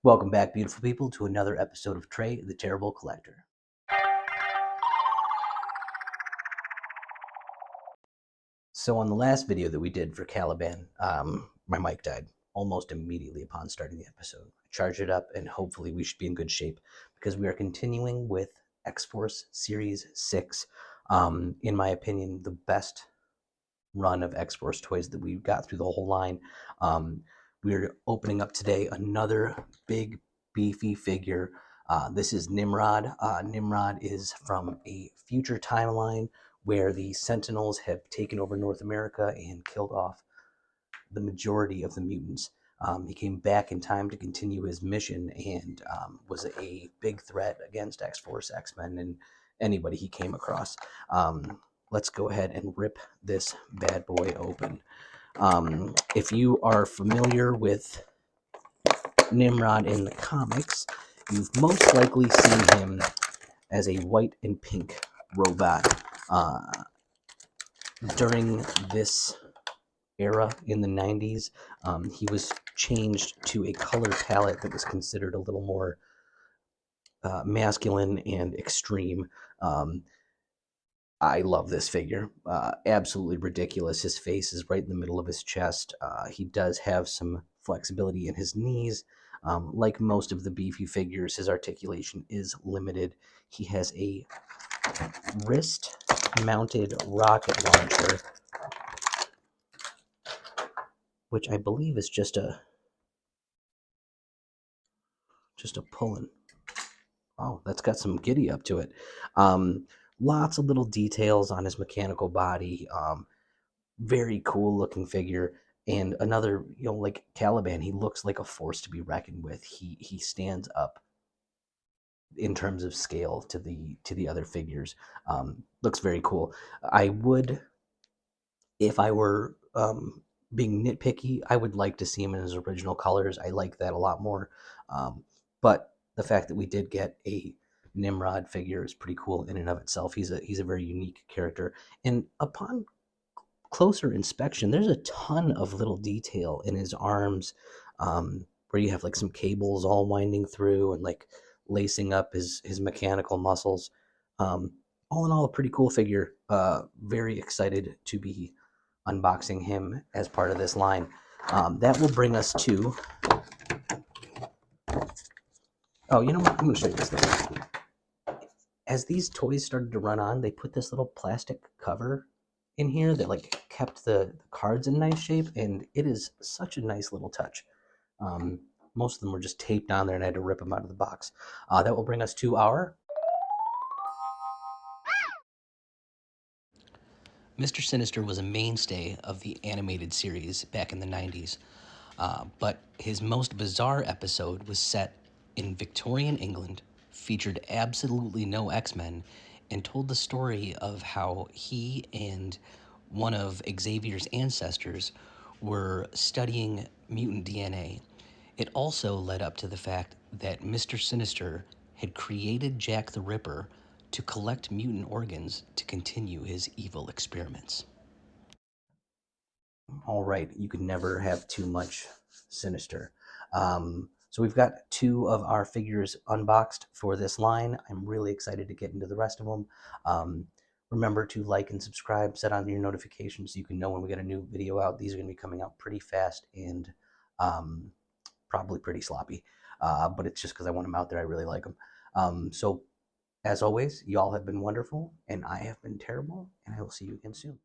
Welcome back, beautiful people, to another episode of Trey, the Terrible Collector. So on the last video that we did for Caliban, my mic died almost immediately upon starting the episode. I charged it up, and hopefully we should be in good shape because we are continuing with X-Force Series 6. In my opinion, the best run of X-Force toys that we got through the whole line. We're opening up today another big, beefy figure. This is Nimrod. Nimrod is from a future timeline where the Sentinels have taken over North America and killed off the majority of the mutants. He came back in time to continue his mission and was a big threat against X-Force, X-Men, and anybody he came across. Let's go ahead and rip this bad boy open. If you are familiar with Nimrod in the comics, you've most likely seen him as a white and pink robot. During this era in the 90s, he was changed to a color palette that was considered a little more masculine and extreme. I love this figure. Absolutely ridiculous. His face is right in the middle of his chest. He does have some flexibility in his knees. Like most of the beefy figures, his articulation is limited. He has a wrist-mounted rocket launcher, which I believe is just a pull-in. Oh, that's got some giddy up to it. Lots of little details on his mechanical body. Very cool looking figure. And another, like Caliban, he looks like a force to be reckoned with. He stands up in terms of scale to the other figures. Looks very cool. I would, if I were being nitpicky, I would like to see him in his original colors. I like that a lot more. But the fact that we did get a Nimrod figure is pretty cool in and of itself. He's a very unique character. And upon closer inspection, there's a ton of little detail in his arms, where you have like some cables all winding through and like lacing up his mechanical muscles. All in all, a pretty cool figure. Very excited to be unboxing him as part of this line. That will bring us to... Oh, you know what? I'm going to show you this thing. As these toys started to run on, they put this little plastic cover in here that like kept the cards in nice shape, and it is such a nice little touch. Most of them were just taped on there, and I had to rip them out of the box. That will bring us to our... Mr. Sinister was a mainstay of the animated series back in the 90s, but his most bizarre episode was set in Victorian England, featured absolutely no X-Men, and told the story of how he and one of Xavier's ancestors were studying mutant DNA. It also led up to the fact that Mr. Sinister had created Jack the Ripper to collect mutant organs to continue his evil experiments. All right, you can never have too much Sinister. So we've got two of our figures unboxed for this line. I'm really excited to get into the rest of them. Remember to like and subscribe, set on your notifications so you can know when we get a new video out. These are going to be coming out pretty fast and probably pretty sloppy, but it's just because I want them out there. I really like them. So as always, y'all have been wonderful, and I have been terrible, and I will see you again soon.